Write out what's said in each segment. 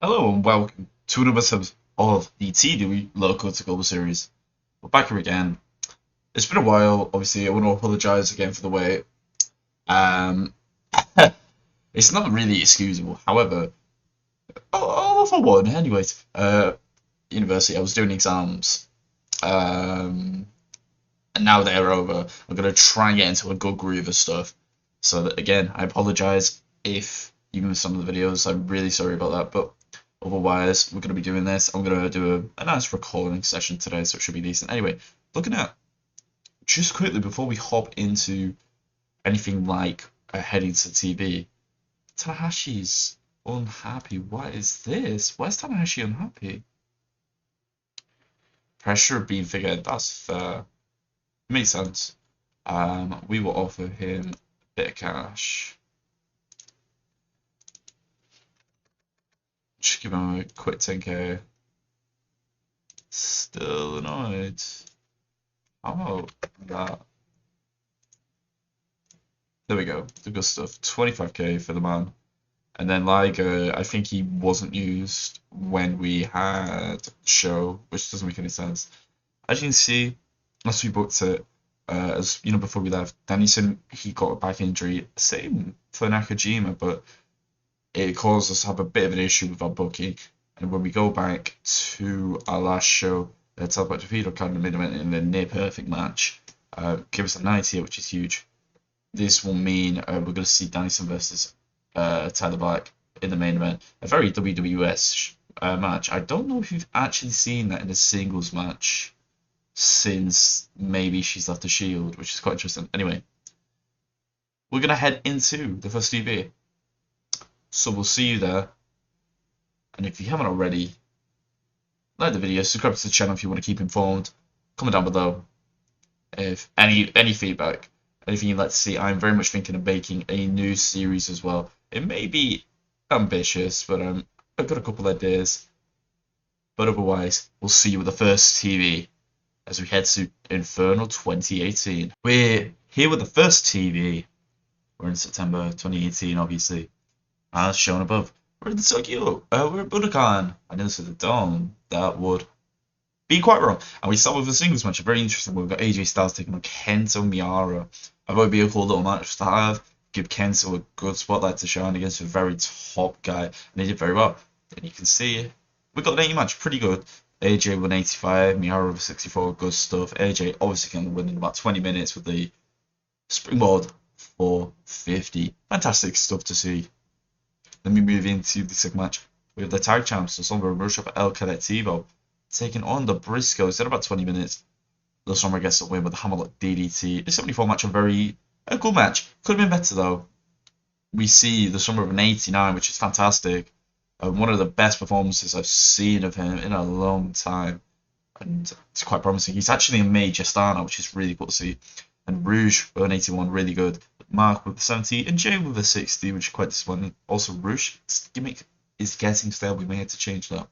Hello and welcome to another episode of the TEW Local to Global series. We're back here again. It's been a while. Obviously, I want to apologise again for the wait. Um, it's not really excusable. However, for one, anyways, university, I was doing exams, um, and now they're over. I'm gonna try and get into a good groove of stuff. So that again, I apologise if you missed some of the videos. I'm really sorry about that, but otherwise, we're going to be doing this. I'm going to do a nice recording session today, so it should be decent. Anyway, looking at just quickly before we hop into anything like heading to TV, Tanahashi's unhappy. What is this? Why is Tanahashi unhappy? Pressure of being figured. That's fair. Makes sense. We will offer him a bit of cash. Just give him a quick 10k. Still annoyed. How about that? There we go. The good stuff. 25k for the man. And then Liger, I think he wasn't used when we had show, which doesn't make any sense. As you can see, as we booked it, as you know, before we left, Dennison he got a back injury. Same for Nakajima, but it caused us to have a bit of an issue with our booking. And when we go back to our last show, Teleport Torpedo kind of made event in a near perfect match. Give us a 90, which is huge. This will mean we're going to see Dennison versus Tyler Black in the main event. A very WWS match. I don't know if you've actually seen that in a singles match since maybe she's left the Shield, which is quite interesting. Anyway, we're going to head into the first TV. So we'll see you there. And if you haven't already, like the video, subscribe to the channel if you want to keep informed. Comment down below if any feedback, anything you'd like to see. I'm very much thinking of making a new series as well. It may be ambitious, but I've got a couple of ideas. But otherwise, we'll see you with the first TV as we head to Infernal 2018. We're here with the first TV. We're in September 2018, obviously. As shown above, we're in the Tokyo. We're at Budokan. I know this is a dome. That would be quite wrong. And we start with a singles match, a very interesting one. We've got AJ Styles taking on Kento Miura. I thought it'd be a cool little match to have. Give Kento a good spotlight to shine against a very top guy. And he did very well. And you can see we got an 80 match, pretty good. AJ won 85, Miura with 64, good stuff. AJ obviously can win in about 20 minutes with the springboard for 50. Fantastic stuff to see. Then we move into the second match. We have the tag champs, the Sombra and Rush of El Colectivo, taking on the Briscoes in about 20 minutes. The Sombra gets the win with the Hammerlock DDT. The 74 match, a good match. Could have been better though. We see the Sombra of an 89, which is fantastic. One of the best performances I've seen of him in a long time. And it's quite promising. He's actually a major star now, which is really cool to see. And Rouge with an 81, really good. Mark with a 70, and Jay with a 60, which is quite disappointing. Also, Rouge's gimmick is getting stale. We may have to change that.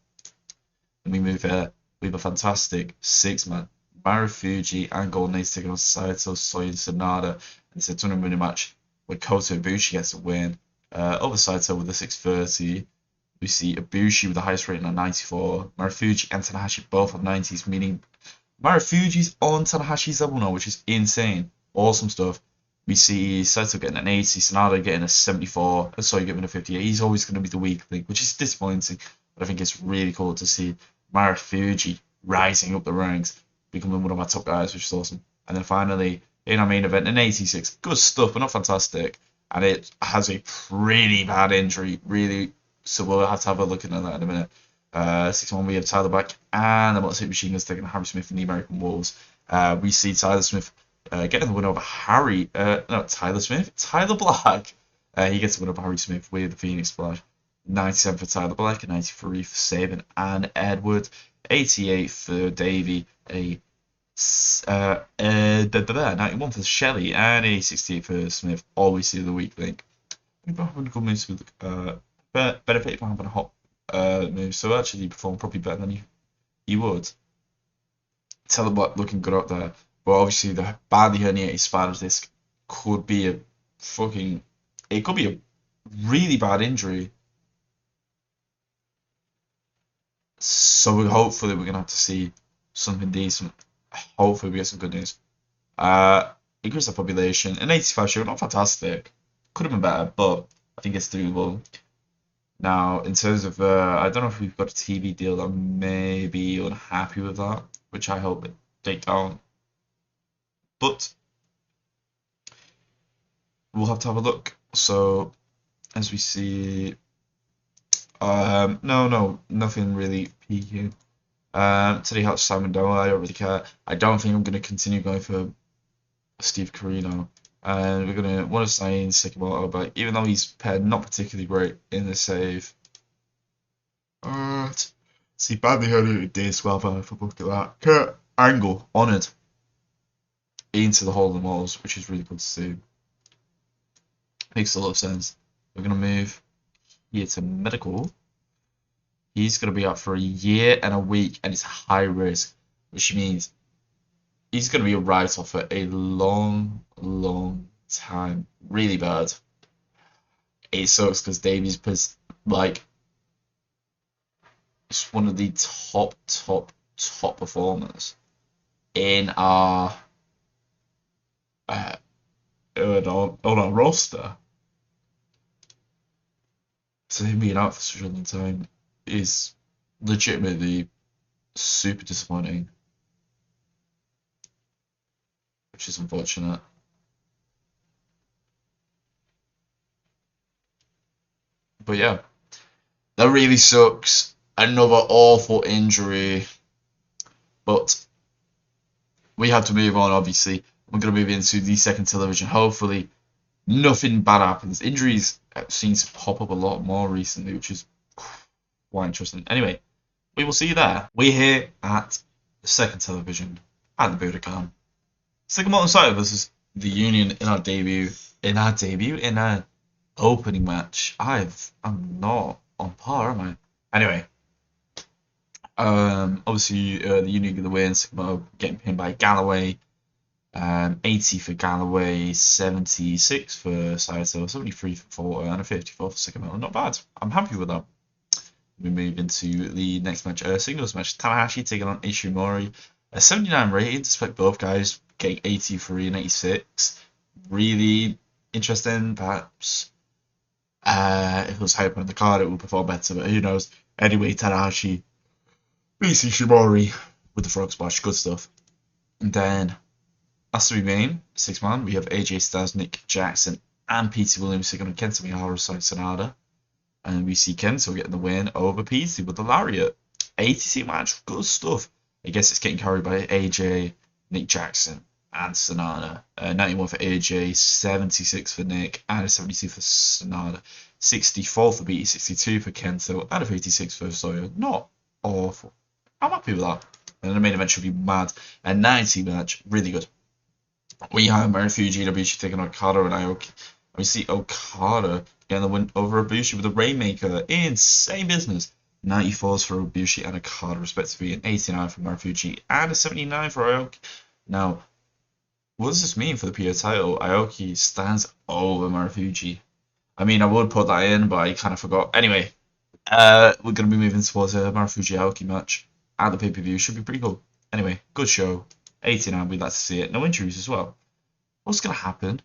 And we move here. We have a fantastic six-man. Marufuji and Golden Ace taking on Saito, Soy, and Sonada. And it's a tournament match where Kota Ibushi gets a win. Over Saito with a 630. We see Ibushi with the highest rating at 94. Marufuji and Tanahashi both have 90s, meaning Marufuji's on Tanahashi's level now, which is insane. Awesome stuff. We see Saito getting an 80, Sonada getting a 74, and Soy getting a 58. He's always going to be the weak link, which is disappointing, but I think it's really cool to see Marufuji rising up the ranks, becoming one of our top guys, which is awesome. And then finally, in our main event, an 86. Good stuff, but not fantastic. And it has a pretty bad injury, really. So we'll have to have a look at that in a minute. 6-1, we have Tyler Black and the Motor City Machine Guns taking Harry Smith and the American Wolves. We see Tyler Smith getting the win over Tyler Smith. Tyler Black. He gets the win over Harry Smith with the Phoenix Splash. 97 for Tyler Black, a 93 for Sabin and Edward. 88 for Davey. 91 for Shelley. And a 68 for Smith. Always see the weak link. We've been having good moves with benefit from having a hot move. So actually, he performed probably better than you would. Tyler Black looking good out there. But obviously, the badly herniated spinal disc could be it could be a really bad injury. So hopefully we're gonna have to see something decent. Hopefully we get some good news. Increase the population. An 85 show, not fantastic. Could have been better, but I think it's doable. Now, in terms of, I don't know if we've got a TV deal that may be unhappy with that, which I hope they don't. But we'll have to have a look. So, as we see, no, nothing really peaking. Today helps Simon Doe. I don't really care. I don't think I'm going to continue going for Steve Carino. And we're going to want to sign Sakamoto, but even though he's paired not particularly great in the save. See, badly hurt it day 12 if I look at that. Kurt Angle, honoured into the hole in the walls, which is really good to see. Makes a lot of sense. We're going to move here to medical. He's going to be out for a year and a week, and it's high risk, which means he's going to be a write-off for a long, long time. Really bad. It sucks because Davies was like it's one of the top performers in our uh, on our roster. So him being out for such a long time is legitimately super disappointing, which is unfortunate. But yeah, that really sucks. Another awful injury, but we have to move on. Obviously, we're going to move into the second television. Hopefully, nothing bad happens. Injuries seem to pop up a lot more recently, which is quite interesting. Anyway, we will see you there. We're here at the second television at the Budokan. Sakamoto Saito versus the Union in our debut. In our opening match. I'm not on par, am I? Anyway, obviously the Union get the win. Sakamoto getting pinned by Galloway. 80 for Galloway, 76 for Saito, 73 for Porter, and a 54 for Sakamoto. Not bad. I'm happy with that. We move into the next match, singles match. Tanahashi taking on Ishimori. A 79 rating, despite both guys getting 83 and 86. Really interesting, perhaps. If it was hyper on the card, it would perform better, but who knows. Anyway, Tanahashi beats Ishimori with the frog splash. Good stuff. And then, as we main, 6-man, we have AJ Styles, Nick Jackson, and Pete Williams taking on Kenta Miyahara side Sonata. And we see Kenta getting the win over Pete with the Lariat. 80 match, good stuff. I guess it's getting carried by AJ, Nick Jackson, and Sonata. 91 for AJ, 76 for Nick, and a 72 for Sonata. 64 for Pete, 62 for Kento, and a 56 for Sawyer. Not awful. I'm happy with that. And the main event should be mad. A 90 match, really good. We have Marufuji and Ibushi taking on Okada and Aoki. We see Okada getting the win over Ibushi with a Rainmaker. Insane business. 94s for Ibushi and Okada respectively, an 89 for Marufuji and a 79 for Aoki. Now, what does this mean for the PO title? Aoki stands over Marufuji. I mean, I would put that in, but I kind of forgot. Anyway, we're going to be moving towards a Marufuji Aoki match at the pay-per-view. Should be pretty cool. Anyway, good show. 89, we'd like to see it. No injuries as well. What's going to happen?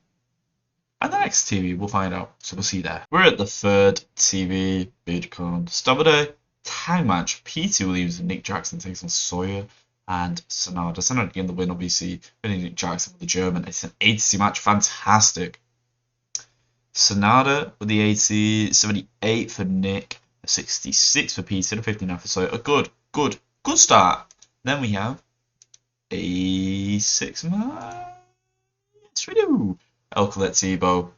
And the next TV, we'll find out. So we'll see you there. We're at the third TV, Budokan. Start with a tag match. Pete Williams and Nick Jackson takes on Sawyer and Sonata. Sonata getting the win, obviously. Winning Nick Jackson with the German. It's an 80 match. Fantastic. Sonata with the 80, 78 for Nick, 66 for Pete, and 59 for Sawyer. A good start. Then we have a 6-man. Yes, we do. El Colectivo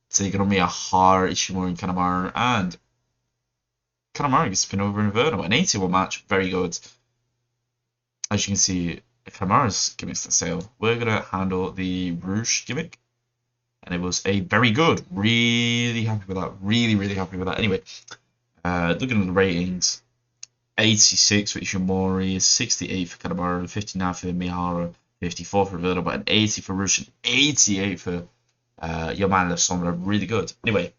taking on Miyahara, Ishimori, and Kanemaru, and Kanemaru gets pinned over in Inferno. An 81 match, very good. As you can see, Kanemaru's gimmick's on sale. We're going to handle the Rouge gimmick, and it was a very good. Really happy with that. Really happy with that. Anyway, looking at the ratings, 86 for Ishimori, 68 for Kanemaru, 59 for Miyahara, 54 for Roberto, but an 80 for Rouge, and 88 for Yamada Sombra. Really good. Anyway,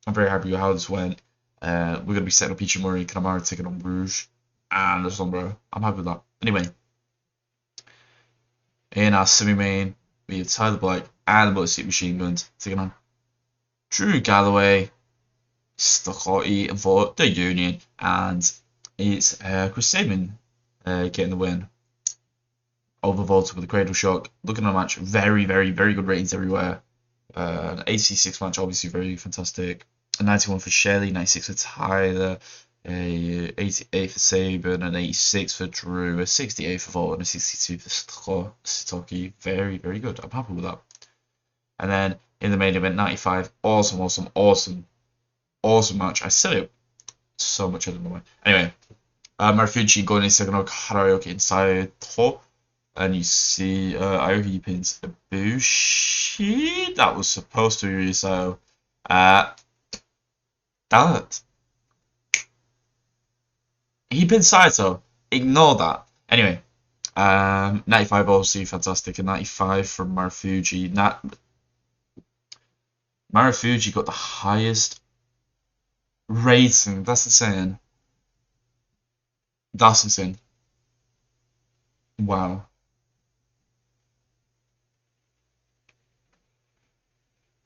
I'm very happy with how this went. We're going to be setting up Ishimori and Kanemaru taking on Rouge. and the Sombra. I'm happy with that. Anyway, in our semi-main, we have Tyler Black and the Motor City Machine Guns taking on Drew Galloway, Stockholty for the Union, and it's Chris Sabin getting the win over Volta with a Cradle Shock. Looking at the match, very, very, very good ratings everywhere. An 86 match, obviously very fantastic. A 91 for Shelley, 96 for Tyler, a 88 for Saban, an 86 for Drew, a 68 for Volta, and a 62 for Stocky. Very, very good. I'm happy with that. And then in the main event, 95, awesome, awesome, awesome, awesome match. I said it so much, I don't know why. Anyway, Marufuji going in second, Karaoke inside top. And you see Aoki pins Ibushi. That was supposed to be so. That. He pinned Saito. Ignore that. Anyway, 95 obviously fantastic. And 95 from Marufuji. Marufuji got the highest rating. That's insane. That's insane. Wow.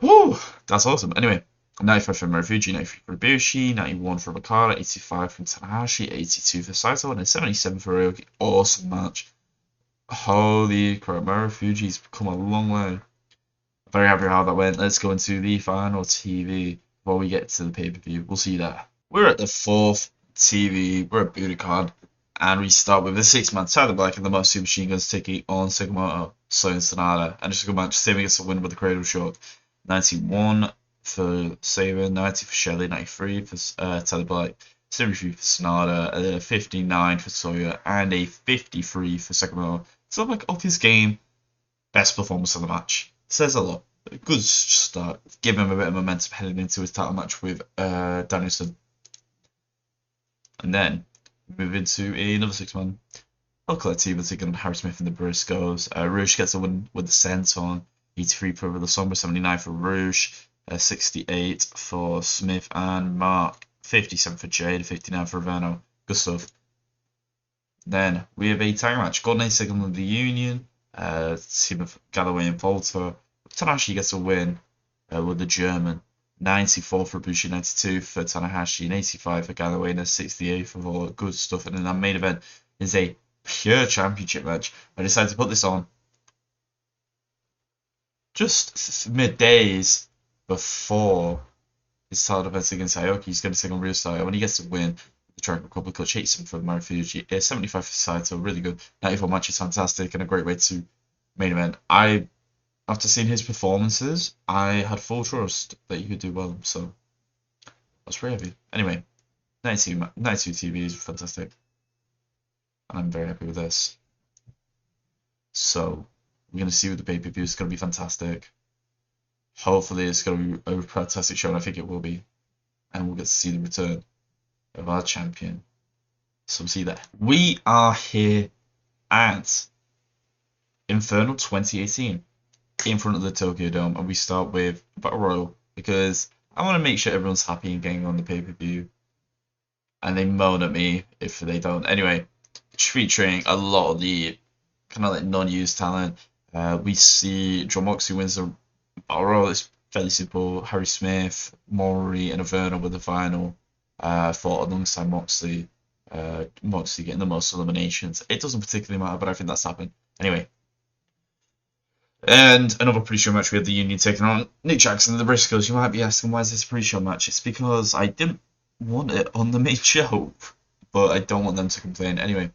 Woo! That's awesome. Anyway, 95 for Marufuji, 93 for Ibushi, 91 for Okada, 85 from Tanahashi, 82 for Saito, and a 77 for Ryoki. Awesome match. Holy crap, Marufuji's come a long way. Very happy how that went. Let's go into the final TV before we get to the pay-per-view. We'll see you there. We're at the fourth TV. We're at Budokan. And we start with a 6-man Tyler Black and the Motor Machine Guns taking on Sakamoto, Soya and Sonata. And it's a good match. Saving gets a win with the Cradle Shock. 91 for Saban, 90 for Shelley, 93 for Tyler Black, 73 for Sonata, 59 for Soya, and a 53 for Sakamoto. So like off his game, best performance of the match. Says a lot. Good start. Give him a bit of momentum heading into his title match with Danielson. And then move into another 6-man. El Colectivo taking on Harry Smith and the Briscoes. Rouge gets a win with the senton. 83 for the Sombra, 79 for Rouge, 68 for Smith and Mark, 57 for Jade, 59 for Verno. Good stuff. Then we have a tag match. Golden Age taking on the Union. Team of Galloway and Volta. Tanahashi gets a win with the German. 94 for Ibushi, 92 for Tanahashi, and 85 for Galloway, and a 68 for Volta. Good stuff. And then our main event is a pure championship match. I decided to put this on just middays before his title defense against Aoki. He's going to take on Real Style. When he gets to win the track couple clutch, 87 for Marufuji, 75 for Saito, really good. 94 match is fantastic and a great way to main event. After seeing his performances, I had full trust that he could do well, so I was very happy. Anyway, 92 TV is fantastic. I'm very happy with this. So, we're going to see with the pay-per-view. It's going to be fantastic. Hopefully, it's going to be a fantastic show, and I think it will be. And we'll get to see the return of our champion. So, we'll see you there. We are here at Infernal 2018 in front of the Tokyo Dome, and we start with Battle Royal because I want to make sure everyone's happy and getting on the pay-per-view. And they moan at me if they don't. Anyway, featuring a lot of the kind of like non-used talent. We see John Moxley wins the Battle Royal. It's fairly simple. Harry Smith, Maury, and Averno with the final fought alongside Moxley. Moxley getting the most eliminations. It doesn't particularly matter, but I think that's happened. Anyway. And another pre-show match, we had the Union taking on Nick Jackson and the Briscoes. You might be asking, why is this a pre-show match? It's because I didn't want it on the main show, but I don't want them to complain. Anyway.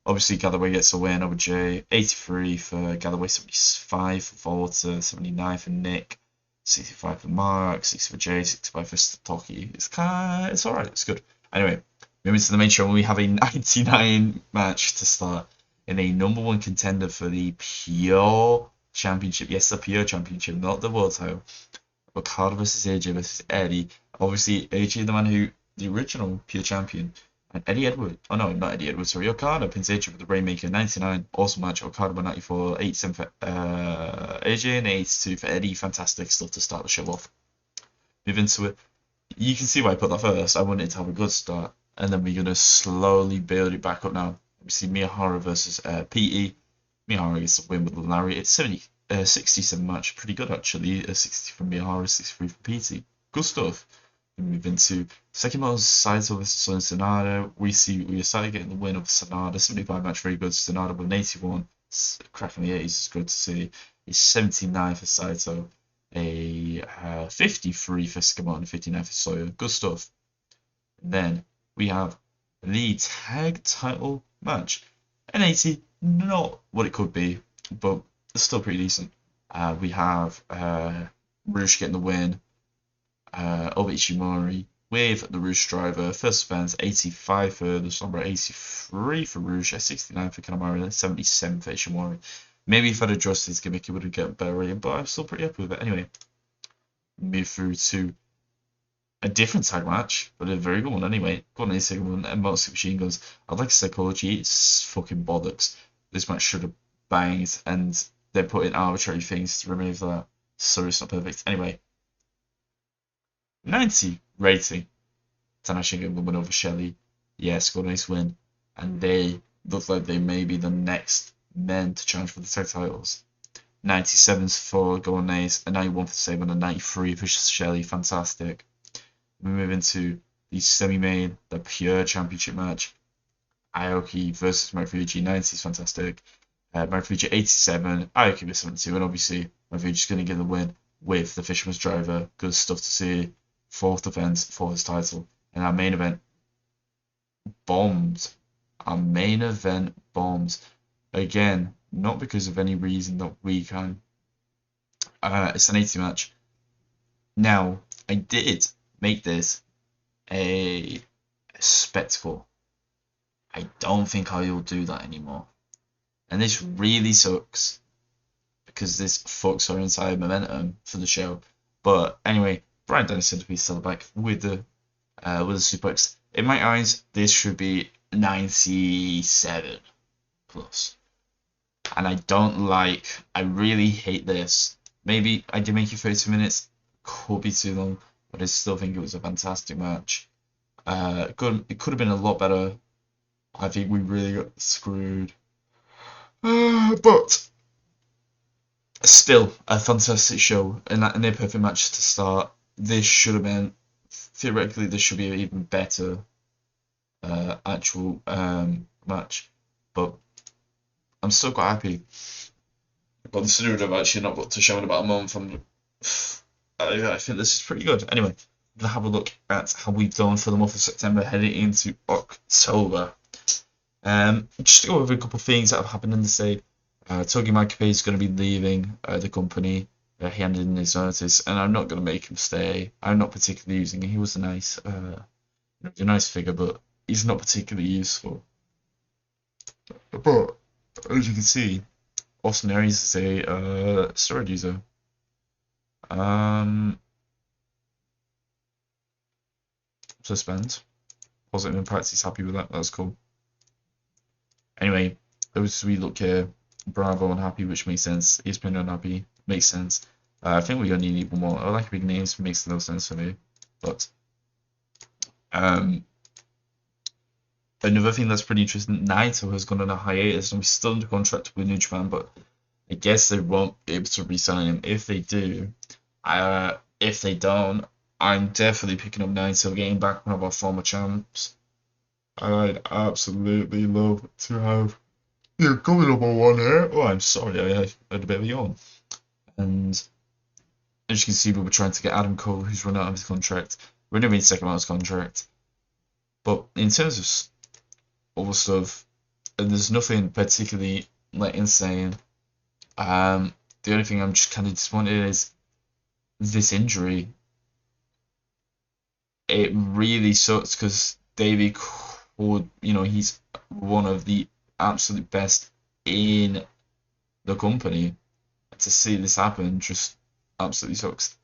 Obviously, Galloway gets a win over Jay. 83 for Galloway, 75 for Volta, 79 for Nick, 65 for Mark, 60 for Jay, 65 for Stocky. It's alright, it's good. Anyway, moving to the main show, we have a 99 match to start in a number 1 contender for the Pure Championship. Yes, the Pure Championship, not the World title. Okada versus AJ versus Eddie. Obviously, AJ, the original Pure Champion. And Eddie Edwards, oh no, not Eddie Edwards, sorry, Okada pins AJ with the Rainmaker, 99, awesome match, Okada by 94, 87 for AJ, and 82 for Eddie, fantastic stuff to start the show off. Move into it, you can see why I put that first, I wanted it to have a good start, and then we're gonna slowly build it back up now. We see Miyahara versus PE. Miyahara gets the win with the lariat. It's 67 match, pretty good actually. 60 from Miyahara, 63 from PT. Good stuff. We move into Sekimo's Saito versus Sonada. We are starting getting the win of Sonada. 75 match, very good. Sonada with an 81. Cracking the 80s is good to see. It's 79 for Saito. A 53 for Sekimo and 59 for Soya. Good stuff. And then we have the tag title match. An 80, not what it could be, but it's still pretty decent. We have Rouge getting the win over Ishimori with the Rouge driver. First offense, 85 for the Sombra, 83 for Rouge, 69 for Kanemaru, 77 for Ishimori. Maybe if I'd adjusted his gimmick, it would have gotten better rating, but I'm still pretty happy with it. Anyway, move through to a different tag match, but a very good one anyway. Golden Ace Sigma and Motor Machine Guns. I like psychology, it's fucking bollocks. This match should have banged, and they put in arbitrary things to remove that, so it's not perfect. Anyway, 90 rating. Tanahashi win over Shelley. Yes, Golden Ace win, and they look like they may be the next men to challenge for the tag titles. 97s for Golden Ace, a 91 for Saban, and a 93 for Shelley. Fantastic. We move into the semi-main, the pure championship match. Aoki versus Marufuji. 90 is fantastic. Marufuji 87, Aoki with 72, and obviously Marufuji's going to get the win with the Fisherman's Driver. Good stuff to see. Fourth defense for his title. And our main event bombed. Our main event bombed. Again, not because of any reason that we can. It's an 80 match. Now, I did make this a spectacle. I don't think I will do that anymore. And this really sucks because this fucks our entire momentum for the show. But anyway, Brian Dennison to be still back with the suplex. In my eyes, this should be 97 plus. And I really hate this. Maybe I did make it 30 minutes, could be too long, but I still think it was a fantastic match. It could have been a lot better. I think we really got screwed. But still, a fantastic show and a perfect match to start. This should have been, theoretically, this should be an even better actual match. But I'm still quite happy. Considering I've actually not got to show in about a month, I think this is pretty good. Anyway, we'll have a look at how we've done for the month of September heading into October. Just to go over a couple of things that have happened in the day. Togi Makabe is going to be leaving the company. He handed in his notice, and I'm not going to make him stay. I'm not particularly using him. He was a nice figure, but he's not particularly useful. But as you can see, Austin Aries is a storage user. Suspend. Positive impact, he's happy with that, that's cool. Anyway, those we look here. Bravo unhappy, which makes sense. ESPN unhappy, makes sense. I think we're going to need one more. I like big names, makes no sense for me. But another thing that's pretty interesting, Naito has gone on a hiatus and we're still under contract with New Japan, but I guess they won't be able to re-sign him. If they do, if they don't, I'm definitely picking up Naito, getting back one of our former champs. I'd absolutely love to have coming number one here. Oh, I'm sorry, I had a bit of a yawn. And as you can see, we were trying to get Adam Cole, who's run out of his contract. We're never in second out of his contract. But in terms of other stuff, there's nothing particularly insane. The only thing I'm just kind of disappointed is this injury. It really sucks because Davey could, he's one of the absolute best in the company. To see this happen just absolutely sucks.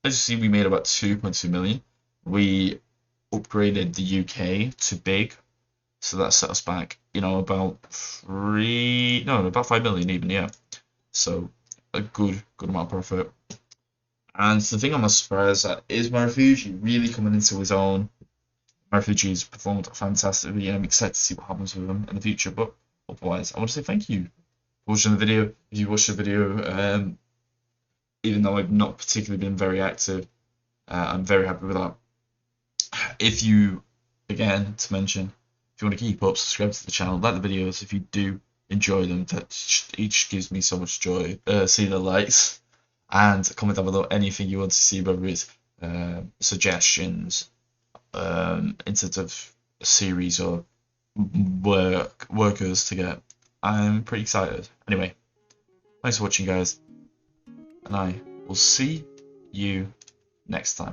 As you see, we made about 2.2 million. We upgraded the UK to big, so that set us back, about 5 million even, yeah. So a good amount of profit. And the thing I'm not surprised at is Marufuji really coming into his own. my refugees performed fantastically, and I'm excited to see what happens with them in the future. But otherwise, I want to say thank you for watching the video. If you watched the video, even though I've not particularly been very active, I'm very happy with that. If you, again, to mention, if you want to keep up, subscribe to the channel, like the videos if you do enjoy them. That each gives me so much joy. See the likes, and comment down below anything you want to see, whether it's suggestions, instead of a series or workers to get. I'm pretty excited. Anyway, thanks for watching, guys, and I will see you next time.